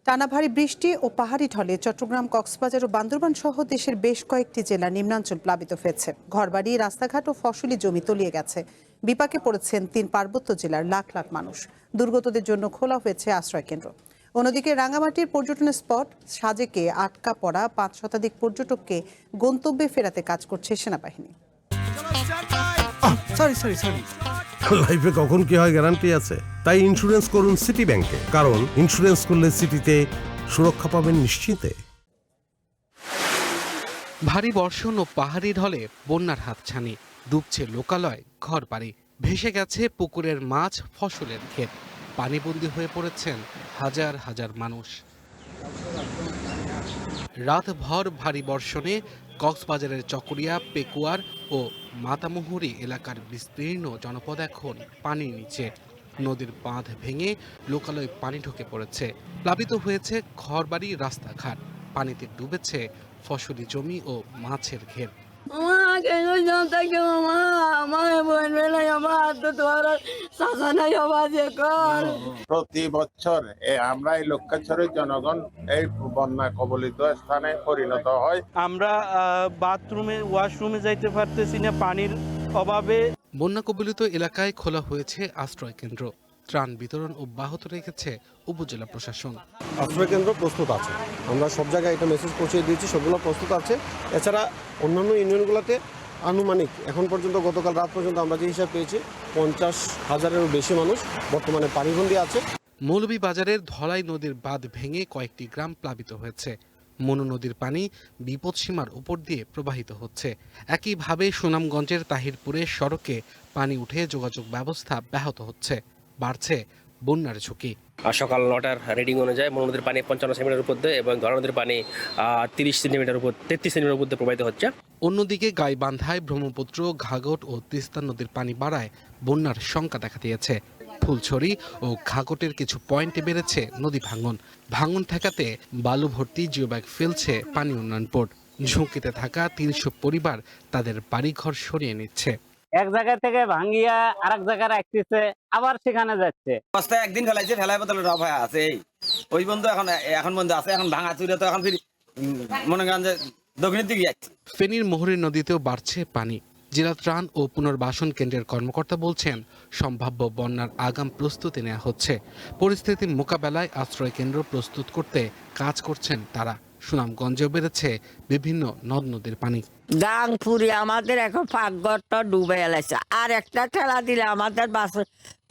টানা ভারী বৃষ্টি ও পাহাড়ি ঢলে চট্টগ্রাম, কক্সবাজার ও বান্দরবান সহ দেশের বেশ কয়েকটি জেলার নিম্নাঞ্চল প্লাবিত হয়েছে। ঘরবাড়ি, রাস্তাঘাট ও ফসলি জমি তলিয়ে গেছে। বিপাকে পড়েছেন 3 পার্বত্য জেলার লাখ লাখ মানুষ। দুর্গতদের জন্য খোলা হয়েছে আশ্রয় কেন্দ্র। অন্যদিকে রাঙামাটির পর্যটন স্পট সাজেকে আটকা পড়া 5 শতাধিক পর্যটককে গন্তব্যে ফেরাতে কাজ করছে সেনাবাহিনী। লাইফে কখন কি হয় গ্যারান্টি আছে, তাই ইন্স্যুরেন্স করুন সিটি ব্যাংকে, কারণ ইন্স্যুরেন্স করলে সিটিতে সুরক্ষা পাবেন নিশ্চিন্তে। ভারী বর্ষণ ও পাহাড়ি ঢলে বন্যার হাতছানি, ডুবছে লোকালয়, ঘরবাড়ি, ভেসে গেছে পুকুরের মাছ, ফসলের ক্ষেত। পানিবন্দী হয়ে পড়েছেন হাজার হাজার মানুষ। রাতভর ভারী বর্ষণে কক্সবাজারের চকরিয়া, পেকুয়ার ও মাতামুহুরী এলাকার বিস্তীর্ণ জনপদ এখন পানির নিচে। নদীর বাঁধ ভেঙে লোকালয়ে পানি ঢুকে পড়েছে। প্লাবিত হয়েছে ঘরবাড়ি, রাস্তাঘাট। পানিতে ডুবেছে ফসলি জমি ও মাছের ঘের। প্রতি বছর আমরা এই লক্ষ্যেশ্বরের জনগণ এই বন্যা কবলিত স্থানে পরিণত হয়। আমরা বাথরুমে, ওয়াশরুমে যাইতে পারতেছি না পানির অভাবে। বন্যা কবলিত এলাকায় খোলা হয়েছে আশ্রয় কেন্দ্র। ত্রাণ বিতরণ অব্যাহত রেখেছে উপজেলা প্রশাসন। আশ্রয় কেন্দ্র প্রস্তুত আছে, আমরা সব জায়গায় এটা মেসেজ পৌঁছে দিয়েছি, সবগুলো প্রস্তুত আছে। এছাড়া অন্যান্য ইউনিয়নগুলোতে আনুমানিক এখন পর্যন্ত গতকাল রাত পর্যন্ত আমরা যে হিসাব পেয়েছি 50,000-এরও বেশি মানুষ বর্তমানে পানিবন্দী আছে। মৌলভীবাজারের ধলাই নদীর বাঁধ ভেঙে কয়েকটি গ্রাম প্লাবিত হয়েছে। মনু নদীর পানি বিপদসীমার উপর দিয়ে প্রবাহিত হচ্ছে। একইভাবে সুনামগঞ্জের তাহিরপুরে সড়কে পানি উঠে যোগাযোগ ব্যবস্থা ব্যাহত হচ্ছে। বাড়ছে বন্যার ঝুঁকি। সকাল 9টার রিডিং অনুযায়ী মনু নদীর পানি 55 সেন্টিমিটার উপর দিয়ে এবং ধলা নদীর পানি 30 সেন্টিমিটার উপর 33 সেন্টিমিটার উপর দিয়ে প্রবাহিত হচ্ছে। অন্যদিকে গাইবান্ধায় ব্রহ্মপুত্র, ঘাঘট ও তিস্তা নদীর পানি বাড়ায় বন্যার শঙ্কা দেখা দিয়েছে। ফুলছড়ি ও ঘাঘটের কিছু পয়েন্টে বেড়েছে নদী ভাঙন। ভাঙন ঠেকাতে বালু ভর্তি জিওব্যাগ ফেলছে পানি উন্নয়ন বোর্ড। ঝুঁকিতে থাকা 300 পরিবার তাদের বাড়িঘর সরিয়ে নিচ্ছে। এক জায়গা থেকে ভাঙ্গিয়া আরেক জায়গায় রাখতেছে, আবার সেখানে যাচ্ছে। রাস্তায় একদিন ফেলাইছে, ফেলাই বদলে রব হয়ে আছে। ওই বন্ধু এখন বন্ধু আছে, এখন ভাঙা চুরে তো এখন ফির মনে করেন যে দক্ষিণের দিকে যাচ্ছে। ফেনীর মোহরী নদীতেও বাড়ছে পানি। জেলা ত্রাণ ও পুনর্বাসন কেন্দ্রের কর্মকর্তা বলছেন, সম্ভাব্য বন্যার আগাম প্রস্তুতি নেওয়া হচ্ছে। পরিস্থিতি মোকাবেলায় আশ্রয় কেন্দ্র প্রস্তুত করতে কাজ করছেন তারা। সুনামগঞ্জেও বেড়েছে বিভিন্ন নদ নদীর পানি। গাংপুরি আমাদের এখন পাকঘরটা ডুবে এলাইছে, আর একটা ঠেলা দিলে আমাদের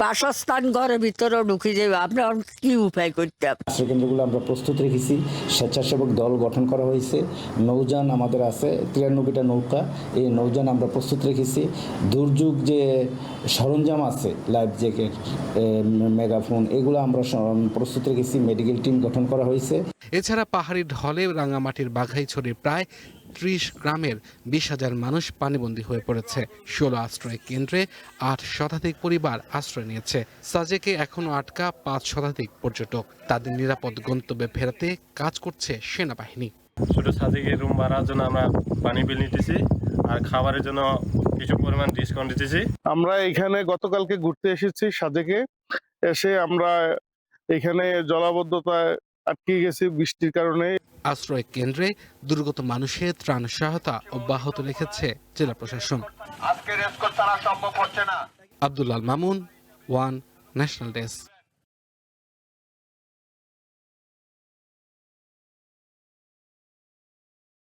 বাসস্থান ঘরের ভিতরে ঢুকে যাবে। আমরা কি উপায় করতে হবে? আশ্রয় কেন্দ্রগুলো আমরা প্রস্তুত রেখেছি, স্বেচ্ছাসেবক দল গঠন করা হয়েছে, নৌযান আমাদের আছে 93টা নৌকা, এই নৌযান আমরা প্রস্তুত রেখেছি। দুর্যোগ যে সরঞ্জাম আছে, লাইফ জ্যাকেট, মেগাফোন, এগুলো আমরা প্রস্তুত রেখেছি। মেডিকেল টিম গঠন করা হয়েছে। এছাড়া পাহাড়ি ঢলে রাঙামাটির বাঘাইছড়ির প্রায় 30 গ্রামের 20,000 মানুষ পানিবন্দী হয়ে পড়েছে। 16 আশ্রয় কেন্দ্রে 8 শতাধিক পরিবার আশ্রয় নিয়েছে। সাজেকে এখনো আটকা 5 শতাধিক পর্যটক। তাদের নিরাপদ গন্তব্যে ফেরাতে কাজ করছে সেনাবাহিনী। ছোট সাজেকে রুম ভাড়ার জন্য আমরা পানি বিল নিতেছি, আর খাবারের জন্য কিছু পরিমাণ ডিসকাউন্ট দিতেছি। আমরা এখানে গতকালকে ঘুরতে এসেছি সাজেকে। এসে আমরা এখানে জলাবদ্ধতায় আটকে গেছি বৃষ্টির কারণে। আশ্রয় কেন্দ্রে দুর্গত মানুষের ত্রাণ সহায়তা অব্যাহত রেখেছে জেলা প্রশাসন। আজকে রেস্কোর ছাড়া সম্ভব হচ্ছে না। Abdul Al Mamun, one national desk.